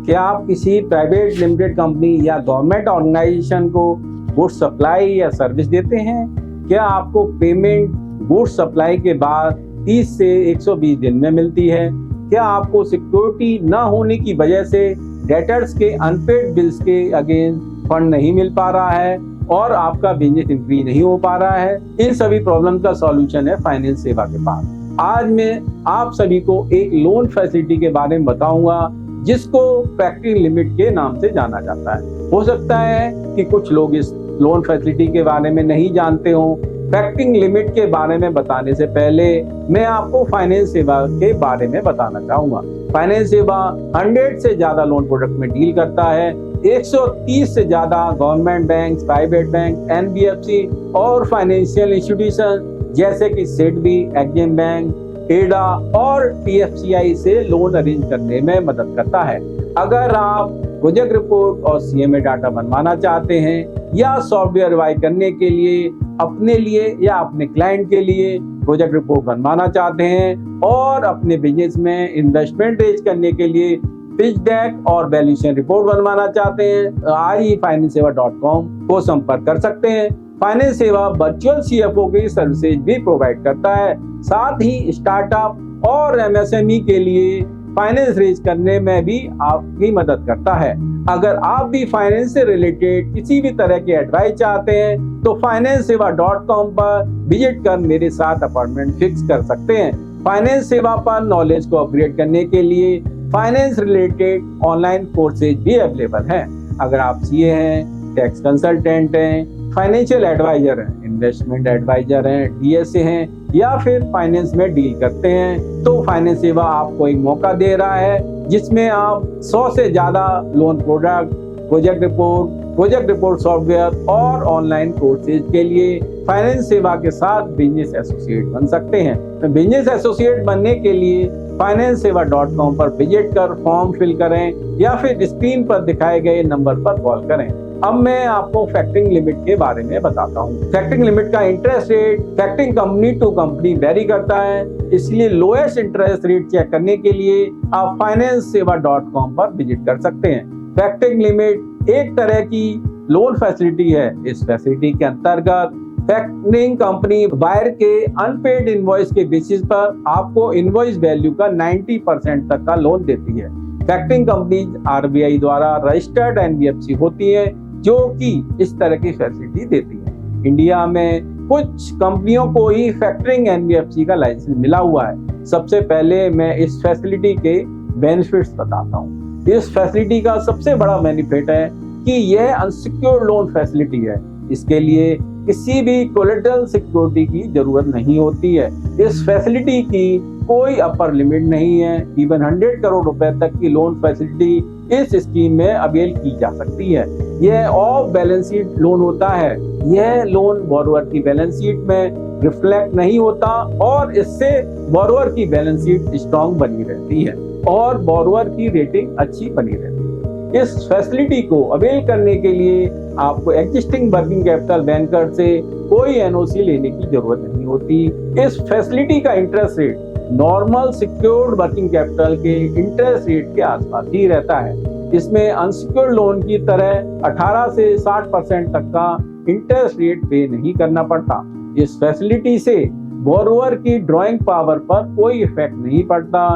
क्या आप किसी प्राइवेट लिमिटेड कंपनी या गवर्नमेंट ऑर्गेनाइजेशन को गुड्स सप्लाई या सर्विस देते हैं? क्या आपको पेमेंट गुड्स सप्लाई के बाद 30 से 120 दिन में मिलती है? क्या आपको सिक्योरिटी न होने की वजह से डेटर्स के अनपेड बिल्स के अगेंस्ट फंड नहीं मिल पा रहा है और आपका बिजनेस इंक्रीज नहीं हो पा रहा है? इन सभी प्रॉब्लम का सॉल्यूशन है फाइनेंस सेवा के पास। आज मैं आप सभी को एक लोन फैसिलिटी के बारे में बताऊंगा जिसको फैक्टरिंग लिमिट के नाम से जाना जाता है। हो सकता है कि कुछ लोग इस लोन फैसिलिटी के बारे में नहीं जानते हो। फैक्टरिंग लिमिट के बारे में बताने से पहले मैं आपको फाइनेंस सेवा के बारे में बताना चाहूंगा। फाइनेंस सेवा 100 से ज्यादा लोन प्रोडक्ट में डील करता है। 130 से ज्यादा government bank, private bank, NBFC और फाइनेंशियल इंस्टीट्यूशन जैसे कि सेडबी, एक्जिम बैंक, एडा और टीएफसीआई से लोन अरेंज करने में मदद करता है। अगर आप प्रोजेक्ट रिपोर्ट और सीएमए डाटा बनवाना चाहते हैं या सॉफ्टवेयर रिवाइज करने के लिए अपने लिए या अपने क्लाइंट के लिए प्रोजेक्ट रिपोर्ट बनवाना चाहते हैं और अपने बिजनेस में इन्वेस्टमेंट रेज करने के लिए पिच डेक और वैल्यूएशन रिपोर्ट बनवाना चाहते हैं, आज ही financesewa.com को संपर्क कर सकते हैं। फाइनेंस सेवा वर्चुअल सीएफओ की सर्विसेज भी प्रोवाइड करता है। साथ ही स्टार्टअप और एमएसएमई के लिए फाइनेंस रेज करने में भी आपकी मदद करता है। अगर आप भी फाइनेंस से रिलेटेड किसी भी तरह की एडवाइस चाहते हैं तो financesewa.com पर विजिट कर मेरे साथ अपॉइंटमेंट फिक्स कर सकते हैं। फाइनेंस सेवा पर नॉलेज को अपग्रेड करने के लिए फाइनेंस रिलेटेड ऑनलाइन कोर्सेज भी अवेलेबल हैं। अगर आप सीए हैं, टैक्स कंसल्टेंट हैं, फाइनेंशियल एडवाइजर हैं, इन्वेस्टमेंट एडवाइजर हैं, डीएसए हैं या फिर फाइनेंस में डील करते हैं तो फाइनेंस सेवा आपको एक मौका दे रहा है जिसमें आप 100 से ज्यादा loan product, project report software और ऑनलाइन कोर्सेज के लिए फाइनेंस सेवा के साथ बिजनेस एसोसिएट बन सकते हैं। बिजनेस एसोसिएट बनने के लिए financesewa.com पर विजिट कर फॉर्म फिल करें या फिर स्क्रीन पर दिखाए गए नंबर पर कॉल करें। अब मैं आपको फैक्टरिंग लिमिट के बारे में बताता हूँ। फैक्टरिंग लिमिट का interest rate factoring company to company vary करता है, इसलिए लोएस्ट इंटरेस्ट रेट चेक करने के लिए आप financesewa.com पर विजिट कर सकते हैं। फैक्टरिंग लिमिट एक तरह की लोन फैसिलिटी है। इस फैसिलिटी के अंतर्गत फैक्टरिंग कंपनी बायर के अनपेड इनवॉइस के बेसिस पर आपको इनवॉइस वैल्यू का 90% तक का लोन देती है। फैक्टरिंग कंपनी आरबीआई द्वारा रजिस्टर्ड एनबीएफसी होती है जो कि इस तरह की फैसिलिटी देती है। इंडिया में कुछ कंपनियों को ही फैक्टरिंग एनबीएफसी का लाइसेंस मिला हुआ है। सबसे पहले मैं इस फैसिलिटी के बेनिफिट्स बताता हूँ। इस फैसिलिटी का सबसे बड़ा बेनिफिट है कि यह अनसिक्योर्ड लोन फैसिलिटी है। इसके लिए किसी भी कोलेटरल सिक्योरिटी की जरूरत नहीं होती है। इस फैसिलिटी की कोई अपर लिमिट नहीं है। इवन 100 करोड़ रुपए तक की लोन फैसिलिटी इस स्कीम में अवेल की जा सकती है। यह ऑफ बैलेंस शीट लोन होता है। यह लोन बोरोवर की बैलेंस शीट में रिफ्लेक्ट नहीं होता और इससे बोरोवर की बैलेंस शीट स्ट्रॉन्ग बनी रहती है और बोरोवर की रेटिंग अच्छी बनी रहती है। इस फैसिलिटी को अवेल करने के लिए आपको एग्जिस्टिंग वर्किंग कैपिटल बैंकर से कोई एनओसी लेने की जरूरत नहीं होती। इस फैसिलिटी का interest rate normal secured working capital के इंटरेस्ट रेट के आसपास ही रहता है। इसमें अनसिक्योर्ड लोन की तरह 18 से 60% तक का इंटरेस्ट रेट पे नहीं करना पड़ता। इस फैसिलिटी से बोरोवर की ड्रॉइंग पावर पर कोई इफेक्ट नहीं पड़ता।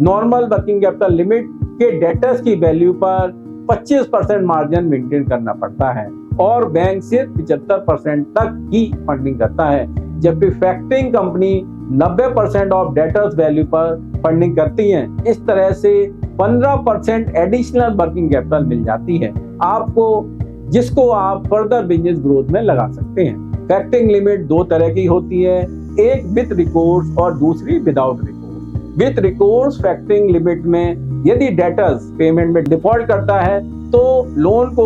नॉर्मल वर्किंग कैपिटल लिमिट के डेटर्स की वैल्यू पर 25% मार्जिन मेंटेन करना पड़ता है और बैंक सिर्फ 75% तक ही फंडिंग करता है, जबकि factoring company 90% of debtors value पर फंडिंग करती हैं। इस तरह से 15% एडिशनल वर्किंग कैपिटल मिल जाती है आपको, जिसको आप फर्दर बिजनेस ग्रोथ में लगा सकते हैं। फैक्टरिंग लिमिट दो तरह की होती है, एक विद रिकोर्स और दूसरी without recourse. With recourse factoring limit में यदि डेटर्स पेमेंट में डिफॉल्ट करता है तो लोन को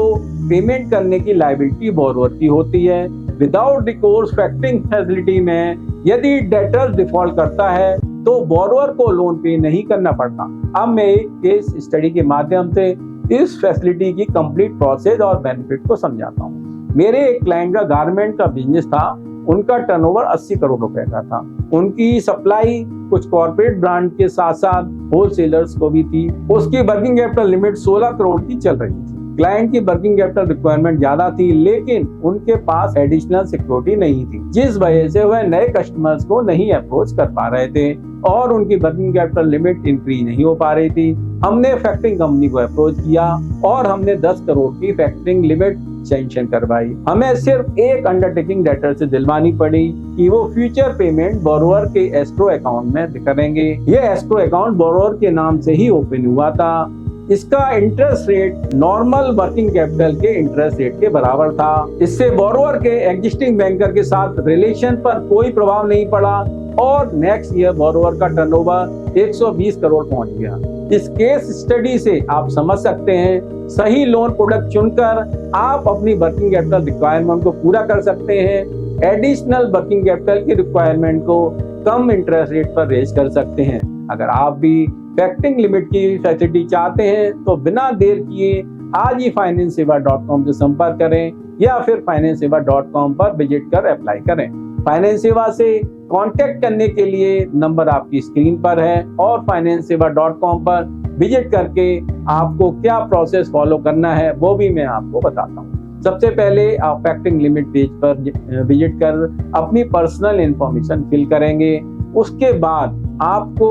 पेमेंट करने की लायबिलिटी बोरोवर की होती है। विदाउट रिकोर्स फैक्टरिंग फैसिलिटी में यदि डेटर्स डिफॉल्ट करता है तो बोरोवर को लोन पे नहीं करना पड़ता। अब मैं एक केस स्टडी के माध्यम से इस फैसिलिटी की कंप्लीट प्रोसेस और बेनिफिट को समझाता हूँ। मेरे एक क्लाइंट का गारमेंट का बिजनेस था। उनका टर्नओवर 80 करोड़ रुपए का था। उनकी सप्लाई कुछ कॉर्पोरेट ब्रांड के साथ साथ होलसेलर्स को भी थी। उसकी वर्किंग कैपिटल लिमिट 16 करोड़ की चल रही थी। क्लाइंट की वर्किंग कैपिटल रिक्वायरमेंट ज्यादा थी, लेकिन उनके पास एडिशनल सिक्योरिटी नहीं थी, जिस वजह से वह नए कस्टमर्स को नहीं अप्रोच कर पा रहे थे और उनकी वर्किंग कैपिटल लिमिट इंक्रीज नहीं हो पा रही थी। हमने फैक्टरिंग कंपनी को अप्रोच किया और हमने 10 करोड़ की फैक्टरिंग लिमिट सैंक्शन करवाई। हमें सिर्फ एक अंडरटेकिंग लेटर से दिलवानी पड़ी कि वो फ्यूचर पेमेंट बोरोवर के एस्ट्रो अकाउंट में करेंगे। ये एस्ट्रो अकाउंट बोरोवर के नाम से ही ओपन हुआ था। इसका interest rate normal working capital के इंटरेस्ट रेट के बराबर था। इससे बोरोवर के एग्जिस्टिंग बैंकर के साथ रिलेशन पर कोई प्रभाव नहीं पड़ा और नेक्स्ट ईयर बोरोवर का टर्नओवर 120 करोड़ पहुंच गया। इस केस स्टडी से आप समझ सकते हैं, सही लोन प्रोडक्ट चुनकर आप अपनी वर्किंग कैपिटल रिक्वायरमेंट को पूरा कर सकते हैं। एडिशनल वर्किंग कैपिटल की रिक्वायरमेंट को कम इंटरेस्ट रेट पर रेज कर सकते हैं। अगर आप भी फैक्टरिंग लिमिट की फैसिलिटी चाहते हैं तो बिना देर किए आज ही financesewa.com से संपर्क करें या फिर financesewa.com पर विजिट कर अप्लाई करें। फाइनेंस सेवा से कांटेक्ट करने के लिए नंबर आपकी स्क्रीन पर है और financesewa.com पर विजिट करके आपको क्या प्रोसेस फॉलो करना है वो भी मैं आपको बताता हूँ। सबसे पहले आप फैक्टरिंग लिमिट पेज पर विजिट कर अपनी पर्सनल इंफॉर्मेशन फिल करेंगे। उसके बाद आपको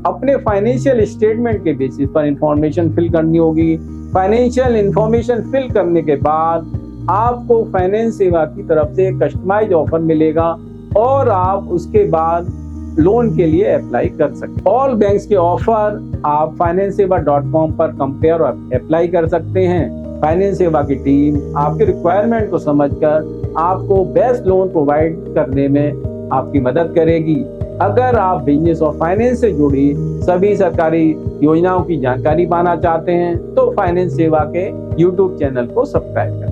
अपने फाइनेंशियल स्टेटमेंट के बेसिस पर इंफॉर्मेशन फिल करनी होगी। फाइनेंशियल इंफॉर्मेशन फिल करने के बाद आपको फाइनेंस सेवा की तरफ से कस्टमाइज ऑफर मिलेगा और आप उसके बाद लोन के लिए अप्लाई कर सकते हैं। ऑल बैंक्स के ऑफर आप financesewa.com पर कंपेयर और अप्लाई कर सकते हैं। फाइनेंस सेवा की टीम आपके रिक्वायरमेंट को समझकर आपको बेस्ट लोन प्रोवाइड करने में आपकी मदद करेगी। अगर आप बिजनेस और फाइनेंस से जुड़ी सभी सरकारी योजनाओं की जानकारी पाना चाहते हैं तो फाइनेंस सेवा के YouTube चैनल को सब्सक्राइब करें।